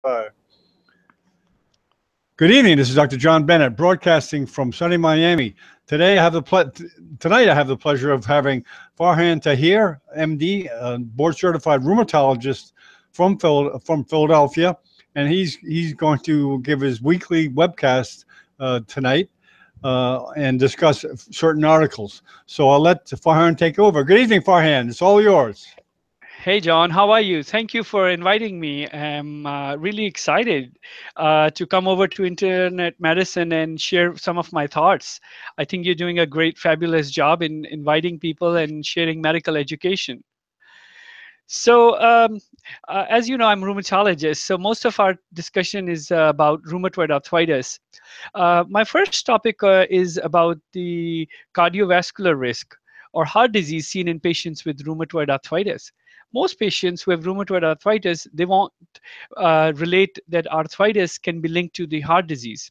5. Good evening. This is Dr. John Bennett, broadcasting from sunny Miami. Tonight I have the pleasure of having Farhan Tahir, MD, board-certified rheumatologist from Philadelphia, and he's going to give his weekly webcast tonight and discuss certain articles. So I'll let Farhan take over. Good evening, Farhan. It's all yours. Hey, John, how are you? Thank you for inviting me. I'm really excited to come over to Internet Medicine and share some of my thoughts. I think you're doing a great, fabulous job in inviting people and sharing medical education. So, as you know, I'm a rheumatologist, so most of our discussion is about rheumatoid arthritis. My first topic is about the cardiovascular risk or heart disease seen in patients with rheumatoid arthritis. Most patients who have rheumatoid arthritis, they won't relate that arthritis can be linked to the heart disease.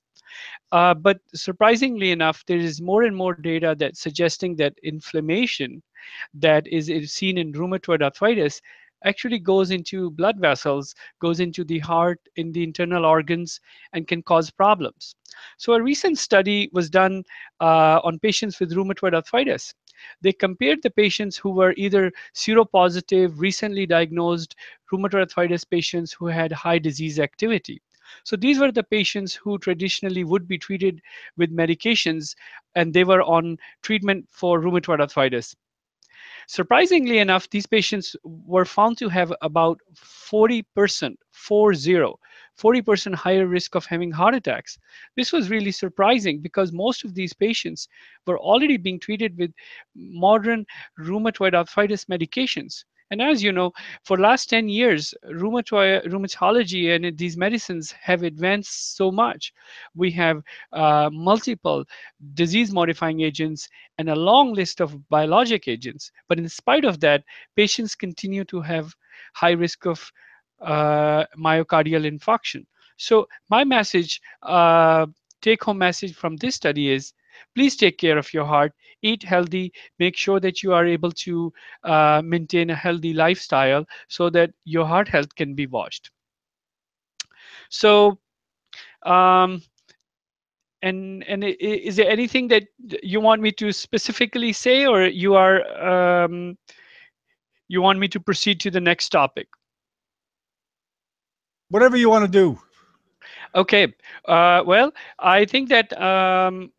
But surprisingly enough, there is more and more data that suggesting that inflammation that is seen in rheumatoid arthritis actually goes into blood vessels, goes into the heart, in the internal organs, and can cause problems. So a recent study was done on patients with rheumatoid arthritis. They compared the patients who were either seropositive, recently diagnosed rheumatoid arthritis patients who had high disease activity. So these were the patients who traditionally would be treated with medications, and they were on treatment for rheumatoid arthritis. Surprisingly enough, these patients were found to have about 40%, 40% higher risk of having heart attacks. This was really surprising because most of these patients were already being treated with modern rheumatoid arthritis medications. And as you know, for last 10 years, rheumatology and these medicines have advanced so much. We have multiple disease modifying agents and a long list of biologic agents. But in spite of that, patients continue to have high risk of myocardial infarction. So my message, take home message from this study is, please take care of your heart, eat healthy, make sure that you are able to maintain a healthy lifestyle so that your heart health can be watched. So, um, is there anything that you want me to specifically say, or you want me to proceed to the next topic? Whatever you want to do. Okay. Well, I think that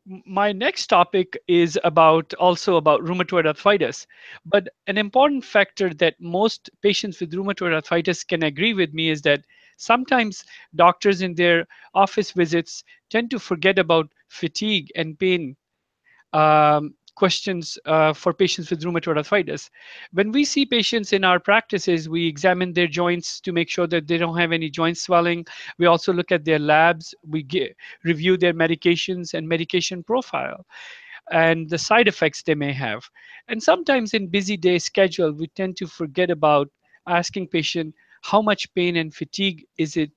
my next topic is also about rheumatoid arthritis. But an important factor that most patients with rheumatoid arthritis can agree with me is that sometimes doctors in their office visits tend to forget about fatigue and pain questions for patients with rheumatoid arthritis. When we see patients in our practices, we examine their joints to make sure that they don't have any joint swelling. We also look at their labs. Review their medications and medication profile and the side effects they may have. And sometimes in busy day schedule, we tend to forget about asking patient how much pain and fatigue is it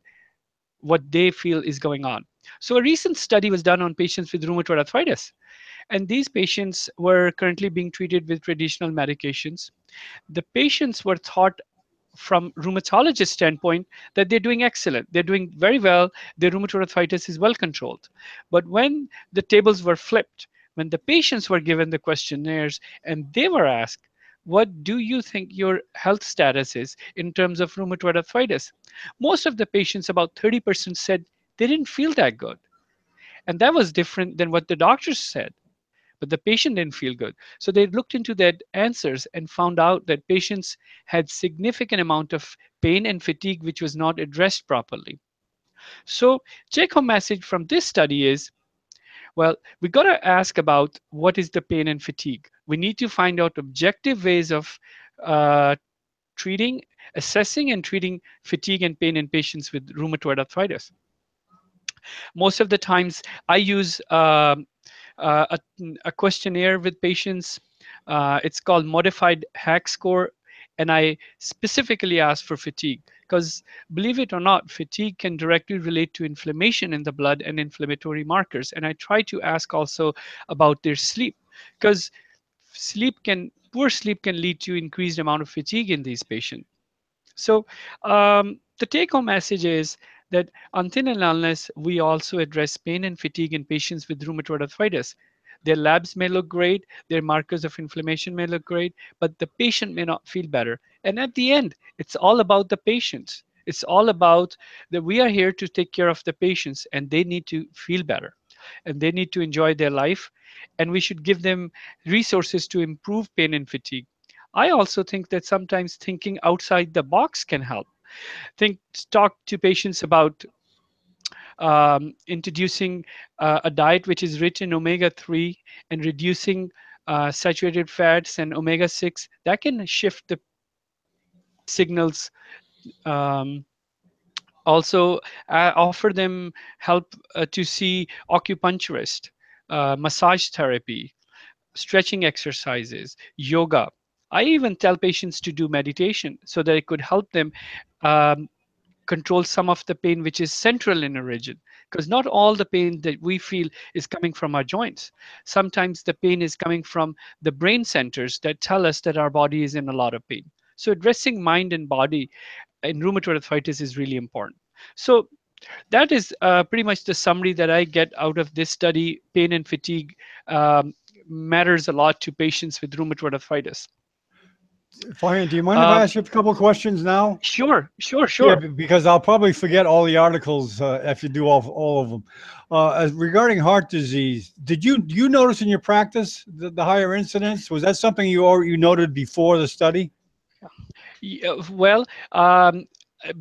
what they feel is going on. So a recent study was done on patients with rheumatoid arthritis, and these patients were currently being treated with traditional medications. The patients were thought from rheumatologist standpoint that they're doing excellent. They're doing very well. Their rheumatoid arthritis is well controlled. But when the tables were flipped, when the patients were given the questionnaires and they were asked, what do you think your health status is in terms of rheumatoid arthritis? Most of the patients, about 30%, said they didn't feel that good. And that was different than what the doctors said, but the patient didn't feel good. So they looked into their answers and found out that patients had significant amount of pain and fatigue which was not addressed properly. So take home message from this study is, well, we got to ask about what is the pain and fatigue. We need to find out objective ways of uh, treating, assessing and treating fatigue and pain in patients with rheumatoid arthritis. Most of the times I use a questionnaire with patients. It's called modified hack score, and I specifically ask for fatigue because, believe it or not, fatigue can directly relate to inflammation in the blood and inflammatory markers. And I try to ask also about their sleep because poor sleep can lead to increased amount of fatigue in these patients. So the take-home message is that until and unless we also address pain and fatigue in patients with rheumatoid arthritis, their labs may look great, their markers of inflammation may look great, but the patient may not feel better. And at the end, it's all about the patients. It's all about that we are here to take care of the patients and they need to feel better and they need to enjoy their life. And we should give them resources to improve pain and fatigue. I also think that sometimes thinking outside the box can help. Think, talk to patients about introducing a diet which is rich in omega-3 and reducing saturated fats and omega-6 that can shift the signals. Um, Also, offer them help to see acupuncturist, massage therapy, stretching exercises, yoga. I even tell patients to do meditation so that it could help them um, control some of the pain which is central in origin, because not all the pain that we feel is coming from our joints. Sometimes the pain is coming from the brain centers that tell us that our body is in a lot of pain. So addressing mind and body in rheumatoid arthritis is really important. So that is pretty much the summary that I get out of this study. Pain and fatigue um, matters a lot to patients with rheumatoid arthritis. Farhan, do you mind if I um, ask you a couple of questions now? sure, sure, Yeah, sure. because I'll probably forget all the articles if you do all of them. As regarding heart disease, did you notice in your practice the higher incidence? Was that something you noted before the study? Yeah, well,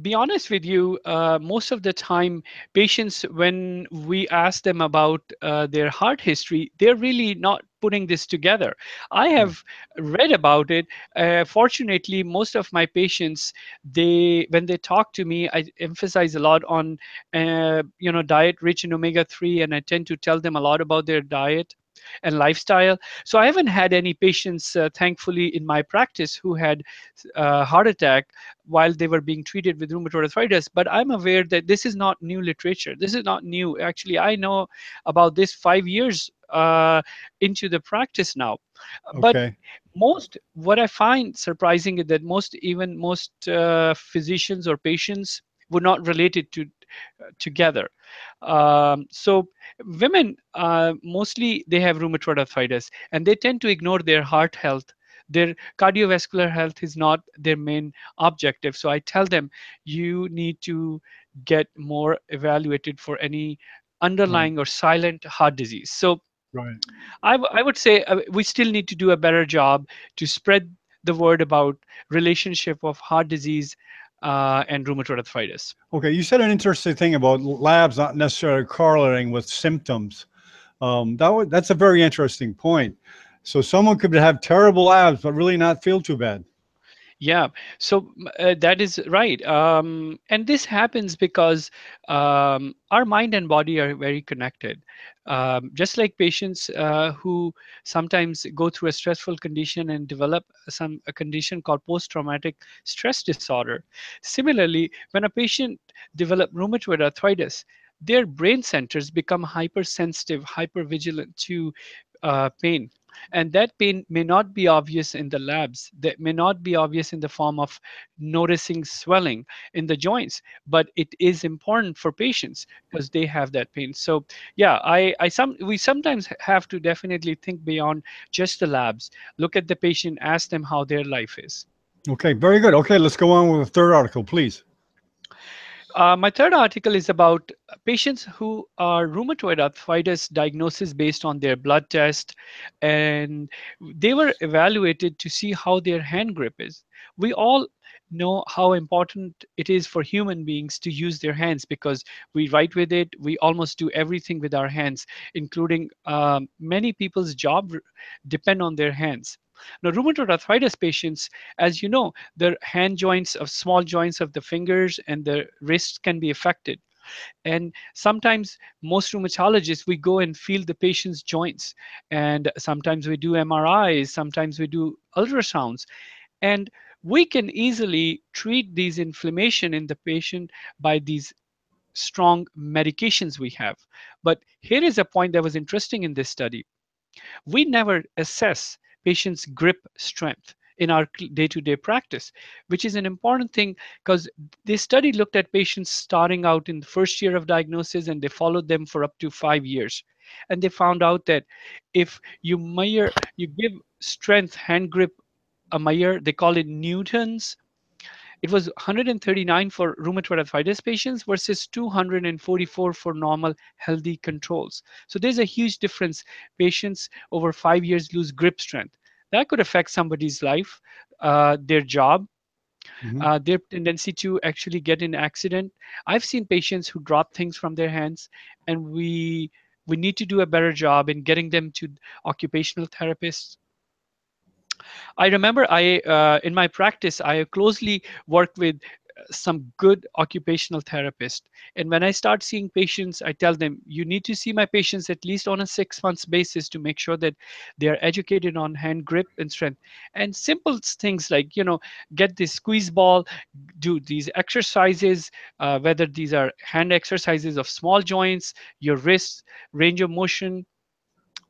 be honest with you, most of the time, patients, when we ask them about their heart history, they're really not putting this together. I Hmm. have read about it. Fortunately, most of my patients, when they talk to me, I emphasize a lot on, diet rich in omega-3, and I tend to tell them a lot about their diet and lifestyle. So I haven't had any patients, thankfully, in my practice who had heart attack while they were being treated with rheumatoid arthritis. But I'm aware that this is not new literature. This is not new. Actually, I know about this 5 years into the practice now. But Okay. what I find surprising is that most physicians or patients would not relate it to together. So women, mostly they have rheumatoid arthritis and they tend to ignore their heart health. Their cardiovascular health is not their main objective. So I tell them you need to get more evaluated for any Right. underlying or silent heart disease. So Right. I would say we still need to do a better job to spread the word about relationship of heart disease and rheumatoid arthritis. Okay. You said an interesting thing about labs not necessarily correlating with symptoms. That's a very interesting point. So someone could have terrible labs but really not feel too bad. Yeah, so that is right. And this happens because our mind and body are very connected. Just like patients who sometimes go through a stressful condition and develop a condition called post-traumatic stress disorder. Similarly, when a patient develop rheumatoid arthritis, their brain centers become hypersensitive, hypervigilant to pain, and that pain may not be obvious in the labs, that may not be obvious in the form of noticing swelling in the joints, but it is important for patients because they have that pain. So yeah, we sometimes have to definitely think beyond just the labs, look at the patient, ask them how their life is. Okay. Very good. Okay. Let's go on with the third article, please. My third article is about patients who are rheumatoid arthritis diagnosis based on their blood test, and they were evaluated to see how their hand grip is. We all know how important it is for human beings to use their hands because we write with it, we almost do everything with our hands, including many people's job depend on their hands. Now, rheumatoid arthritis patients, as you know, the hand joints of small joints of the fingers and the wrists can be affected. And sometimes most rheumatologists, we go and feel the patient's joints. And sometimes we do MRIs, sometimes we do ultrasounds. And we can easily treat these inflammation in the patient by these strong medications we have. But here is a point that was interesting in this study. We never assess patients' grip strength. in our day-to-day practice, which is an important thing because this study looked at patients starting out in the first year of diagnosis and they followed them for up to 5 years. And they found out that if you give strength hand grip a measure, they call it newtons. It was 139 for rheumatoid arthritis patients versus 244 for normal healthy controls. So there's a huge difference. Patients over 5 years lose grip strength. That could affect somebody's life, their job, Hmm. their tendency to actually get in accident. I've seen patients who drop things from their hands, and we need to do a better job in getting them to occupational therapists. I remember in my practice, I closely work with some good occupational therapists. And when I start seeing patients, I tell them, you need to see my patients at least on a 6 months basis to make sure that they are educated on hand grip and strength. And simple things like, get this squeeze ball, do these exercises, whether these are hand exercises of small joints, your wrists, range of motion,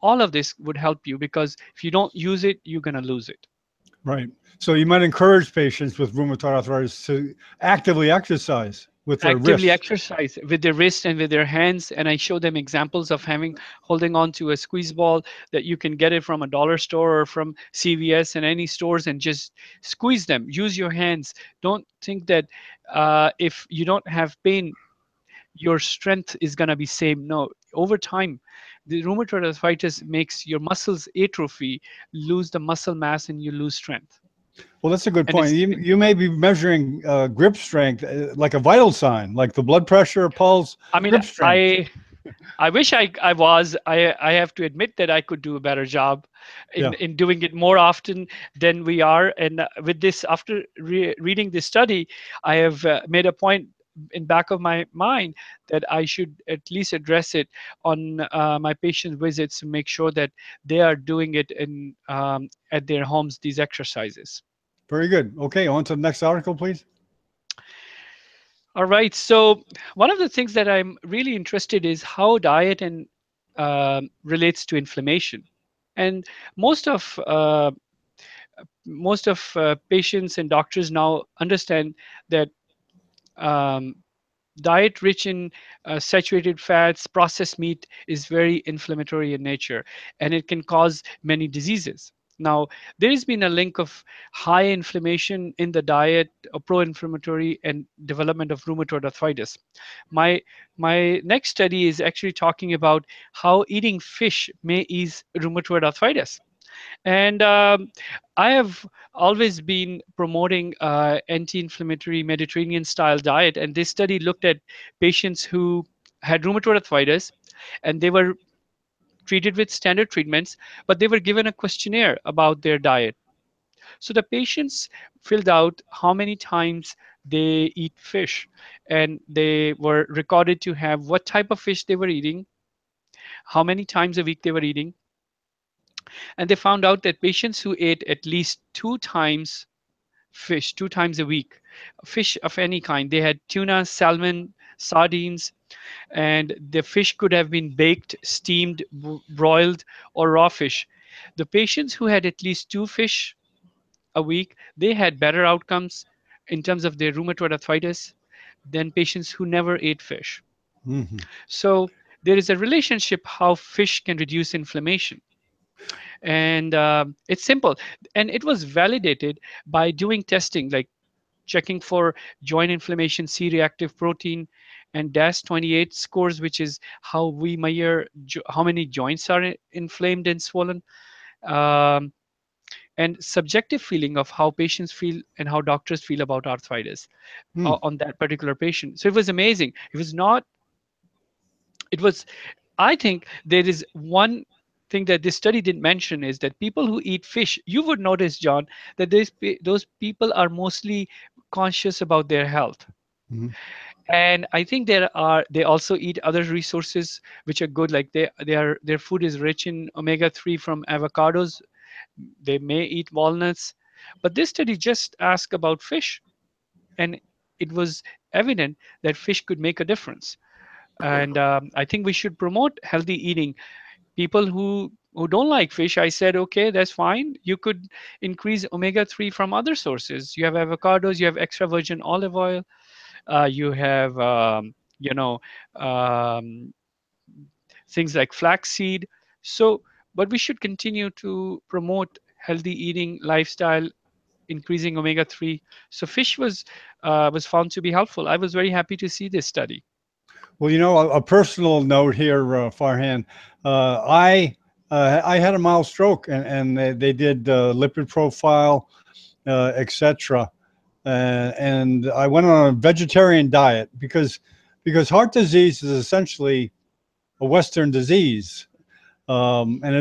all of this would help you because if you don't use it, you're going to lose it. Right. So you might encourage patients with rheumatoid arthritis to actively exercise with their Actively wrists. exercise with their wrist and with their hands, and I show them examples of holding on to a squeeze ball that you can get it from a dollar store or from CVS and any stores, and just squeeze them. Use your hands. Don't think that if you don't have pain your strength is going to be same. No, over time the rheumatoid arthritis makes your muscles atrophy, lose the muscle mass, and you lose strength. Well, that's a good And point. You may be measuring grip strength like a vital sign, like the blood pressure, pulse, I mean, grip strength. I wish I was. I have to admit that I could do a better job Yeah, in doing it more often than we are. And with this, after reading this study, I have made a point in back of my mind that I should at least address it on my patient visits to make sure that they are doing it in at their homes, these exercises. very good. Okay, on to the next article, please. All right. So one of the things that I'm really interested is how diet and relates to inflammation. And most of uh, most of patients and doctors now understand that um, diet rich in saturated fats, processed meat is very inflammatory in nature, and it can cause many diseases. Now, there has been a link of high inflammation in the diet, pro-inflammatory, and development of rheumatoid arthritis. My my next study is actually talking about how eating fish may ease rheumatoid arthritis. And I have always been promoting anti-inflammatory Mediterranean style diet. And this study looked at patients who had rheumatoid arthritis and they were treated with standard treatments, but they were given a questionnaire about their diet. So the patients filled out how many times they eat fish, and they were recorded to have what type of fish they were eating, how many times a week they were eating, and they found out that patients who ate at least 2 times fish, 2 times a week, fish of any kind, they had tuna, salmon, sardines, and the fish could have been baked, steamed, broiled, or raw fish. The patients who had at least 2 fish a week, they had better outcomes in terms of their rheumatoid arthritis than patients who never ate fish. Hmm. So there is a relationship how fish can reduce inflammation. And it's simple, and it was validated by doing testing like checking for joint inflammation, c-reactive protein, and das-28 scores, which is how we measure how many joints are inflamed and swollen, um, and subjective feeling of how patients feel and how doctors feel about arthritis on that particular patient. So it was amazing. It was I think there is one thing that this study didn't mention is that people who eat fish, you would notice, John, that those people are mostly conscious about their health. Hmm. And I think they also eat other resources which are good, like their food is rich in omega-3 from avocados. They may eat walnuts, but this study just asked about fish, and it was evident that fish could make a difference. And I think we should promote healthy eating. people who don't like fish, I said, okay, that's fine. You could increase omega-3 from other sources. You have avocados, you have extra virgin olive oil, you have you know um, things like flaxseed. So, but we should continue to promote healthy eating lifestyle, increasing omega-3. So fish was found to be helpful. I was very happy to see this study. Well, a personal note here, Farhan. I had a mild stroke, and they did lipid profile, etc. And I went on a vegetarian diet because heart disease is essentially a Western disease. And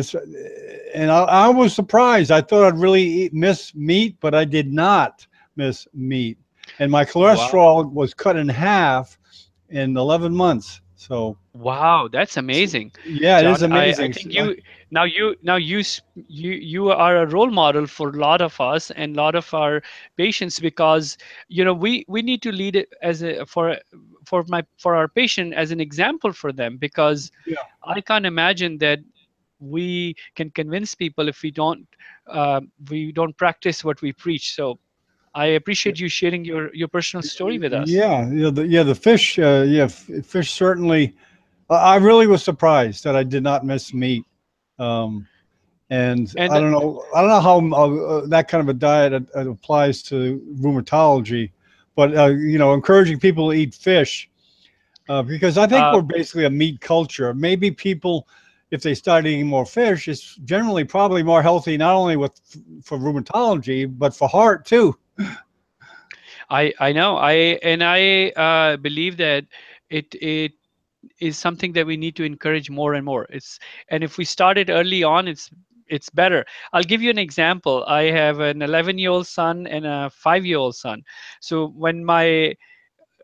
I was surprised. I thought I'd really miss meat, but I did not miss meat. And my Wow. cholesterol was cut in half in 11 months. So Wow, that's amazing, yeah, it is John. I amazing. think you are a role model for a lot of us and a lot of our patients, because we need to lead it as a for our patient as an example for them, because Yeah, I can't imagine that we can convince people if we don't practice what we preach. So I appreciate you sharing your personal story with us. the fish. Fish certainly. I really was surprised that I did not miss meat. Um, and And I don't know how that kind of a diet applies to rheumatology, but encouraging people to eat fish because I think uh, we're basically a meat culture. Maybe people, if they start eating more fish, it's generally probably more healthy, not only for rheumatology but for heart too. I know I believe that it is something that we need to encourage more and more. And if we start it early on, it's better. I'll give you an example. I have an 11-year-old son and a 5-year-old son. So when my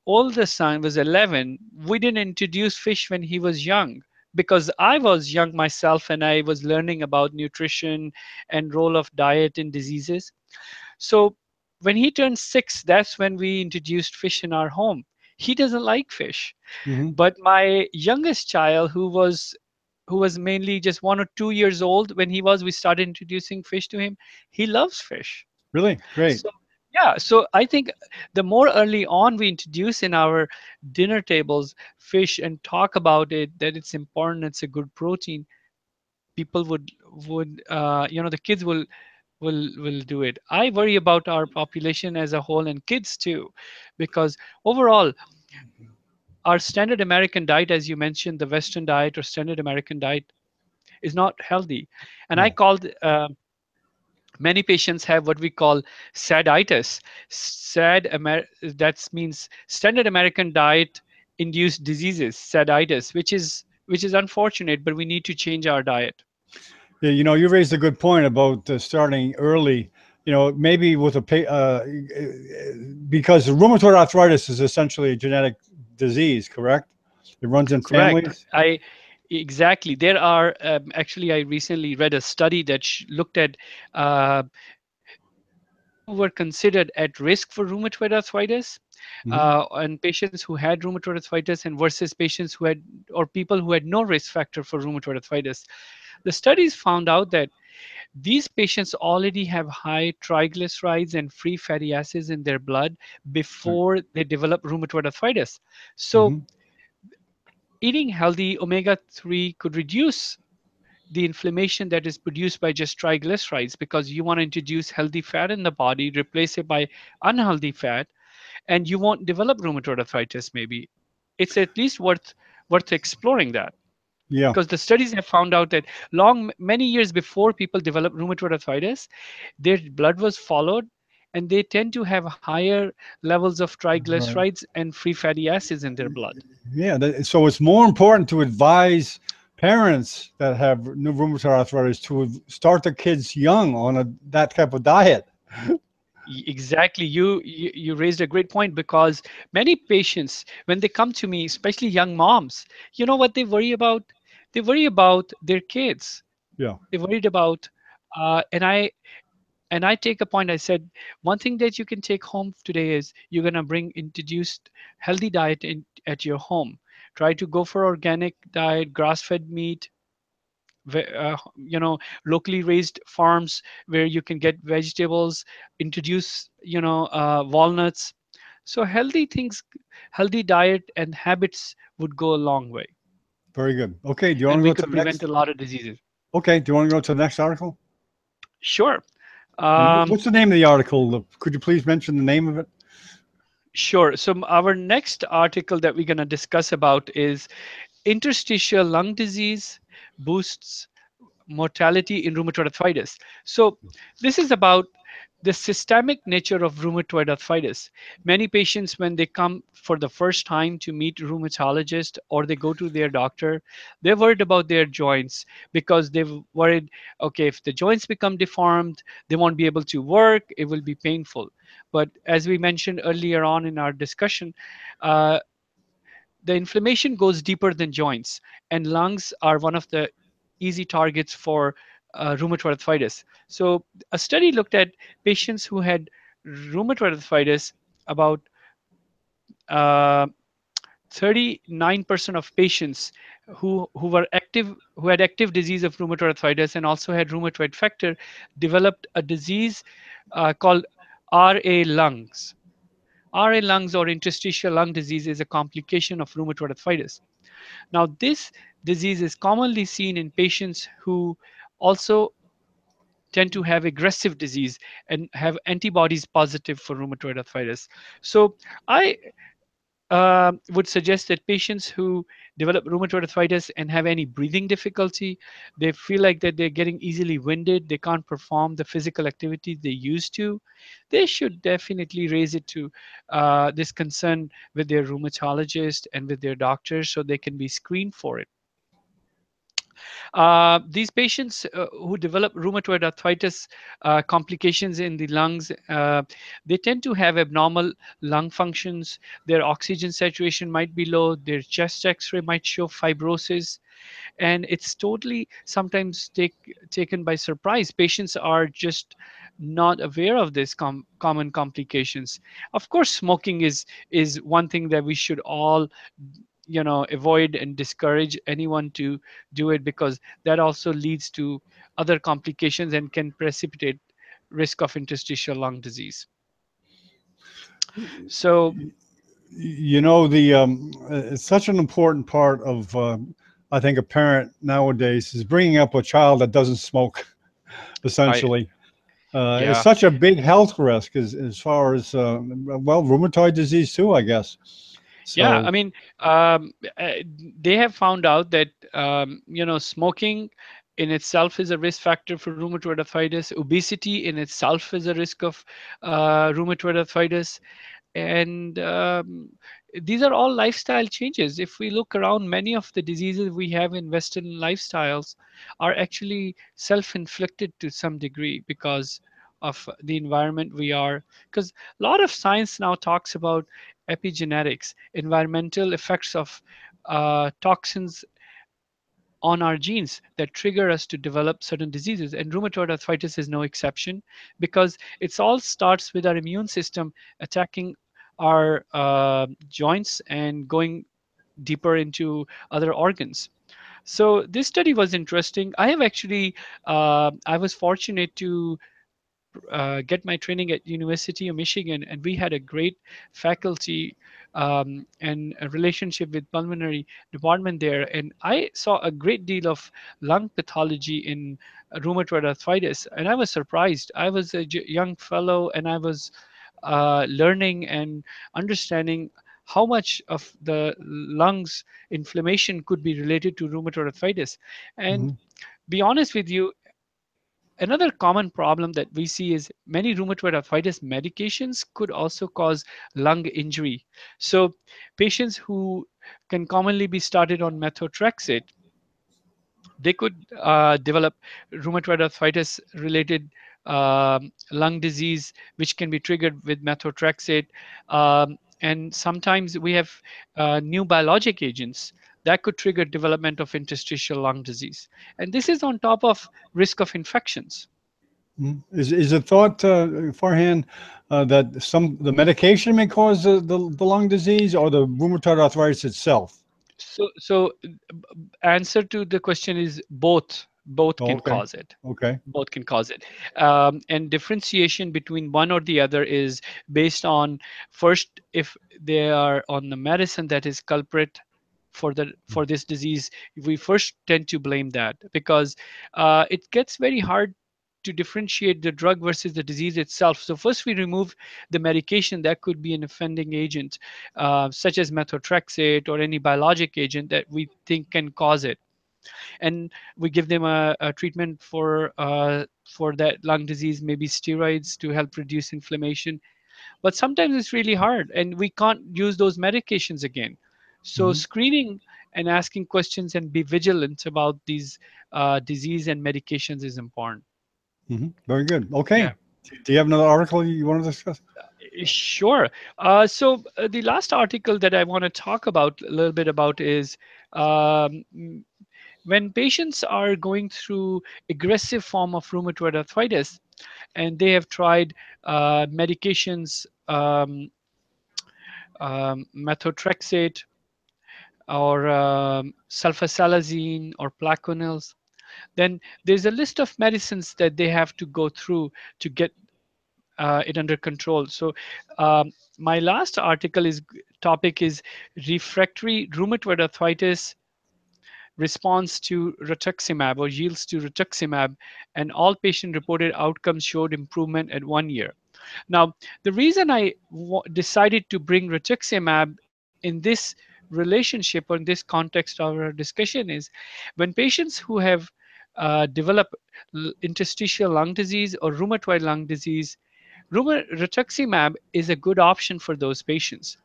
oldest son was 11, we didn't introduce fish when he was young, because I was young myself and I was learning about nutrition and role of diet in diseases. So when he turned 6, that's when we introduced fish in our home. He doesn't like fish, Hmm. but my youngest child, who was mainly just 1 or 2 years old when we started introducing fish to him. He loves fish. Really great. So yeah, so I think the more early on we introduce in our dinner tables fish and talk about it, that it's important, it's a good protein, people would the kids will do it. I worry about our population as a whole and kids too, because overall our standard American diet, as you mentioned, the Western diet or standard American diet, is not healthy. And I No. called many patients have what we call SADitis. That means standard American diet induced diseases, SADitis, which is unfortunate, but we need to change our diet. Yeah, you raised a good point about starting early. Maybe with because rheumatoid arthritis is essentially a genetic disease, correct? It runs in Correct. families. I Exactly. There are actually, I recently read a study that looked at uh, patients who were considered at risk for rheumatoid arthritis, Hmm. and patients who had rheumatoid arthritis, and versus patients who had, or people who had no risk factor for rheumatoid arthritis. The studies found out that these patients already have high triglycerides and free fatty acids in their blood Right. before they develop rheumatoid arthritis. So Hmm. eating healthy omega-3 could reduce the inflammation that is produced by just triglycerides, because you want to introduce healthy fat in the body, replace it by unhealthy fat, and you won't develop rheumatoid arthritis. Maybe it's at least worth exploring that, Yeah. because the studies have found out that many years before people develop rheumatoid arthritis, their blood was followed, and they tend to have higher levels of Right. triglycerides and free fatty acids in their blood. Yeah. So it's more important to advise parents that have rheumatoid arthritis to start their kids young on that type of diet. Exactly. You raised a great point, because many patients, when they come to me, especially young moms, you know what they worry about? They worry about their kids. Yeah. They worried about, and I take a point. I said, one thing that you can take home today is you're gonna bring introduced healthy diet in at your home. Try to go for organic diet, grass-fed meat, locally raised farms where you can get vegetables, introduce walnuts. So healthy things, healthy diet and habits would go a long way, Very good. Okay, do you want and to we go to could the prevent a next? lot of diseases. Okay, do you want to go to the next article? Sure. And um, what's the name of the article? Could you please mention the name of it? sure. So our next article that we're going to discuss about is interstitial lung disease boosts mortality in rheumatoid arthritis. So, this is about the systemic nature of rheumatoid arthritis. Many patients, when they come for the first time to meet rheumatologist or they go to their doctor, they're worried about their joints because they've worried, okay, if the joints become deformed, they won't be able to work, it will be painful. But as we mentioned earlier on in our discussion, uh, the inflammation goes deeper than joints, and lungs are one of the easy targets for rheumatoid arthritis. So, a study looked at patients who had rheumatoid arthritis. About uh, 39% of patients who had active disease of rheumatoid arthritis and also had rheumatoid factor developed a disease called RA lungs. RA lungs or interstitial lung disease is a complication of rheumatoid arthritis. Now, this disease is commonly seen in patients who also tend to have aggressive disease and have antibodies positive for rheumatoid arthritis. So, I would suggest that patients who develop rheumatoid arthritis and have any breathing difficulty, they feel like that they're getting easily winded, they can't perform the physical activity they used to, they should definitely raise it to this concern with their rheumatologist and with their doctors so they can be screened for it. These patients who develop rheumatoid arthritis complications in the lungs, they tend to have abnormal lung functions. Their oxygen saturation might be low. Their chest X-ray might show fibrosis, and it's totally sometimes taken by surprise. Patients are just not aware of this common complications. Of course, smoking is one thing that we should all avoid and discourage anyone to do it, because that also leads to other complications and can precipitate risk of interstitial lung disease. So You know, the it's such an important part of I think a parent nowadays is bringing up a child that doesn't smoke. I Essentially, it's yeah. such a big health risk as far as well, rheumatoid disease too, I guess. Yeah, So I mean, they have found out that smoking in itself is a risk factor for rheumatoid arthritis. Obesity in itself is a risk of rheumatoid arthritis, and these are all lifestyle changes. If we look around, many of the diseases we have in Western lifestyles are actually self-inflicted to some degree because of the environment we are. Because a lot of science now talks about epigenetics, environmental effects of toxins on our genes that trigger us to develop certain diseases. And rheumatoid arthritis is no exception, because it all starts with our immune system attacking our joints and going deeper into other organs. So this study was interesting. I have actually, I was fortunate to get my training at University of Michigan, and we had a great faculty and a relationship with pulmonary department there. And I saw a great deal of lung pathology in rheumatoid arthritis, and I was surprised. I was a young fellow, and I was learning and understanding how much of the lungs inflammation could be related to rheumatoid arthritis. And mhm. be honest with you, another common problem that we see is many rheumatoid arthritis medications could also cause lung injury. So, patients who can commonly be started on methotrexate, they could develop rheumatoid arthritis related lung disease, which can be triggered with methotrexate. And sometimes we have new biologic agents that could trigger development of interstitial lung disease. And this is on top of risk of infections. Is it thought, Farhan, that the medication may cause the lung disease or the rheumatoid arthritis itself? So answer to the question is both. Both Oh, can okay. cause it. Okay. Both can cause it. And differentiation between one or the other is based on, first, if they are on the medicine that is culprit for this disease. We first tend to blame that, because it gets very hard to differentiate the drug versus the disease itself. So first we remove the medication that could be an offending agent, such as methotrexate or any biologic agent that we think can cause it, and we give them a treatment for that lung disease, maybe steroids to help reduce inflammation. But sometimes it's really hard, and we can't use those medications again. So Hmm. screening and asking questions and be vigilant about these disease and medications is important. Hmm. Very good. Yeah. Okay. Do you have another article you want to discuss? Sure. The last article that I want to talk about a little bit about is, um, when patients are going through aggressive form of rheumatoid arthritis, and they have tried medications, methotrexate or sulfasalazine or plaquenils, then there's a list of medicines that they have to go through to get it under control. So my last article is topic is refractory rheumatoid arthritis response to rituximab or yields to rituximab, and all patient reported outcomes showed improvement at 1 year. Now, the reason I decided to bring rituximab in this relationship or in this context of our discussion is, when patients who have developed interstitial lung disease or rheumatoid lung disease, rituximab is a good option for those patients.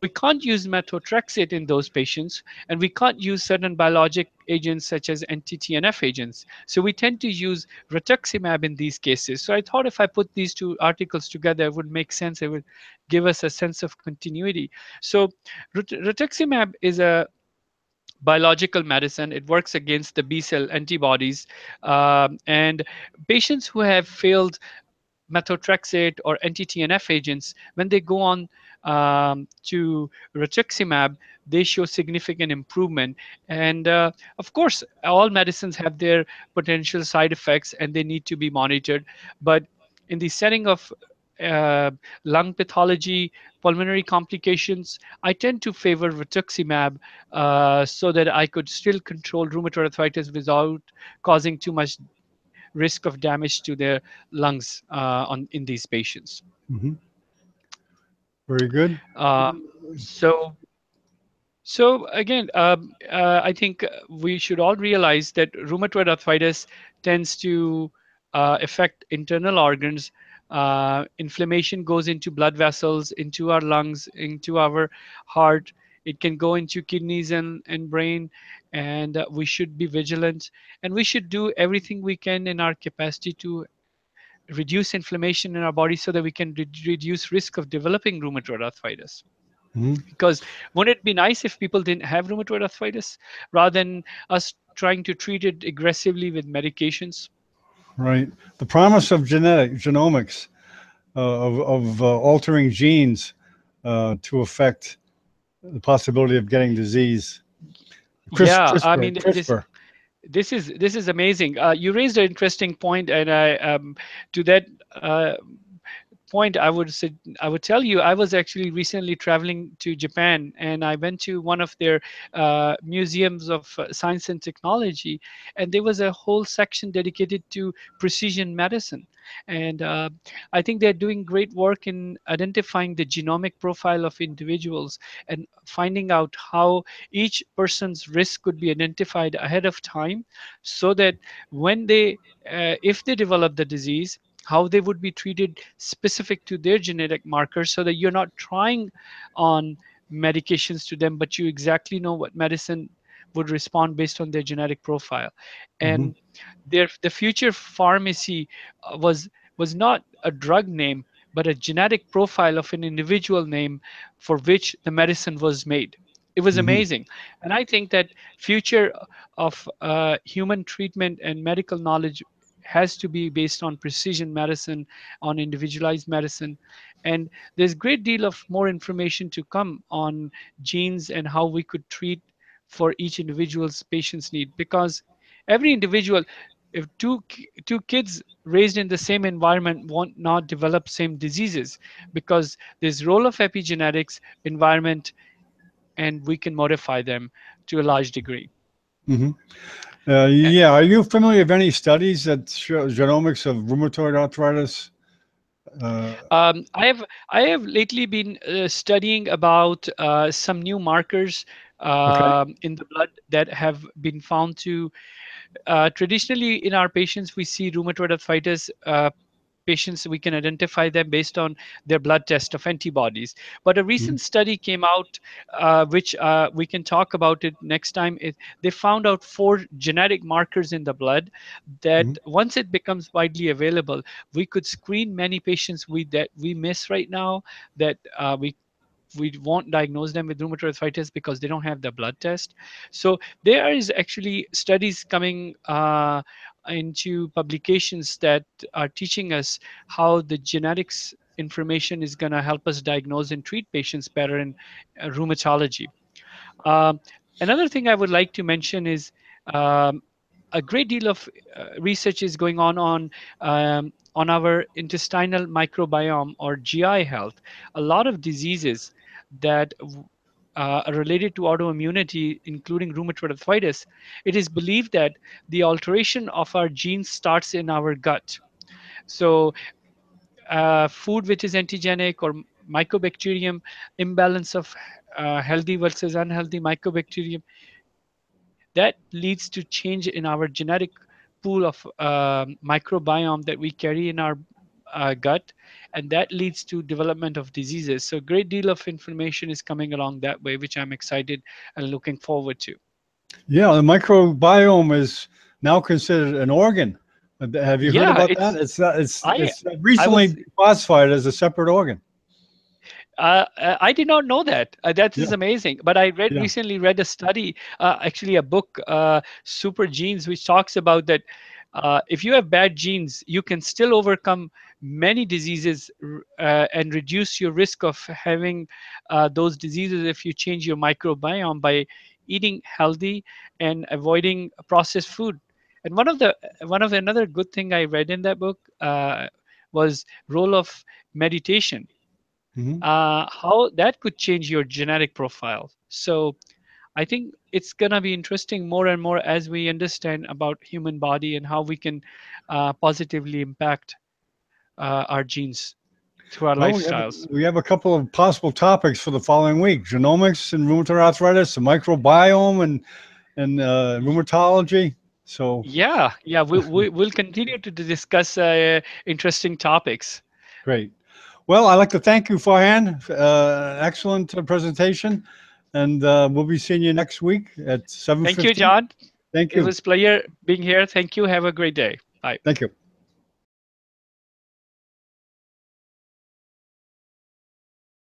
We can't use methotrexate in those patients, and we can't use certain biologic agents such as anti-TNF agents. So we tend to use rituximab in these cases. So I thought if I put these two articles together, it would make sense. It would give us a sense of continuity. So rituximab is a biological medicine. It works against the B cell antibodies, and patients who have failed methotrexate or anti-TNF agents, when they go on to rituximab, they show significant improvement. And of course, all medicines have their potential side effects and they need to be monitored. But in the setting of uh, lung pathology, pulmonary complications, I tend to favor rituximab so that I could still control rheumatoid arthritis without causing too much risk of damage to their lungs on in these patients. Hmm. Very good. Uh, so so again, I think we should all realize that rheumatoid arthritis tends to affect internal organs. Inflammation goes into blood vessels, into our lungs, into our heart. It can go into kidneys and brain, and we should be vigilant. And we should do everything we can in our capacity to reduce inflammation in our body so that we can reduce risk of developing rheumatoid arthritis. Hmm. Because wouldn't it be nice if people didn't have rheumatoid arthritis rather than us trying to treat it aggressively with medications? Right. The promise of genomics, of altering genes to affect the possibility of getting disease. Yeah, I CRISPR, mean, CRISPR. this is amazing. You raised an interesting point, and I to that point, I would tell you, I was actually recently traveling to Japan, and I went to one of their museums of science and technology, and there was a whole section dedicated to precision medicine. And I think they're doing great work in identifying the genomic profile of individuals and finding out how each person's risk could be identified ahead of time, so that when they if they develop the disease, how they would be treated specific to their genetic markers, so that you're not trying on medications to them, but you exactly know what medicine would respond based on their genetic profile. Hmm. And the future pharmacy was not a drug name, but a genetic profile of an individual name for which the medicine was made. It was Hmm. amazing. And I think that future of human treatment and medical knowledge has to be based on precision medicine, on individualized medicine. And there's a great deal of more information to come on genes and how we could treat for each individual's patient's need. Because Every individual, if two kids raised in the same environment won't not develop same diseases, because there's role of epigenetics, environment, and we can modify them to a large degree. Hmm. Yeah. Are you familiar with any studies that show genomics of rheumatoid arthritis? Uh, I have lately been studying about some new markers okay. in the blood that have been found to traditionally in our patients we see rheumatoid arthritis patients, we can identify them based on their blood test of antibodies. But a Mhm. recent study came out, which we can talk about it next time. They found out 4 genetic markers in the blood that Mhm. once it becomes widely available, we could screen many patients that we miss right now, that we won't diagnose them with rheumatoid arthritis because they don't have the blood test. So there is actually studies coming into publications that are teaching us how the genetics information is going to help us diagnose and treat patients better in rheumatology. Um, Another thing I would like to mention is um, a great deal of research is going on our intestinal microbiome or GI health. A lot of diseases that are related to autoimmunity, including rheumatoid arthritis, it is believed that the alteration of our genes starts in our gut. So food which is antigenic or mycobacterium imbalance of healthy versus unhealthy mycobacterium, that leads to change in our genetic pool of microbiome that we carry in our gut, and that leads to development of diseases. So a great deal of information is coming along that way, which I'm excited and looking forward to. Yeah, the microbiome is now considered an organ. Have you heard Yeah, about that? it's I It's I was recently classified as a separate organ. I did not know that. That Yeah, is amazing. But I yeah. recently read a study, actually a book, Super Genes, which talks about that if you have bad genes, you can still overcome many diseases and reduce your risk of having those diseases if you change your microbiome by eating healthy and avoiding processed food. And one of another good thing I read in that book was role of meditation, Hmm. how that could change your genetic profile. So I think it's gonna be interesting more and more as we understand about human body and how we can positively impact our genes through our Well, lifestyles. we have a couple of possible topics for the following week: genomics and rheumatoid arthritis, the microbiome and rheumatology. So Yeah, we'll continue to discuss interesting topics. great. Well, I'd like to thank you, Farhan. Excellent presentation, and we'll be seeing you next week at Thank you, 7:15. John. Thank It you. was pleasure being here. Thank you. Have a great day. Bye. Thank you.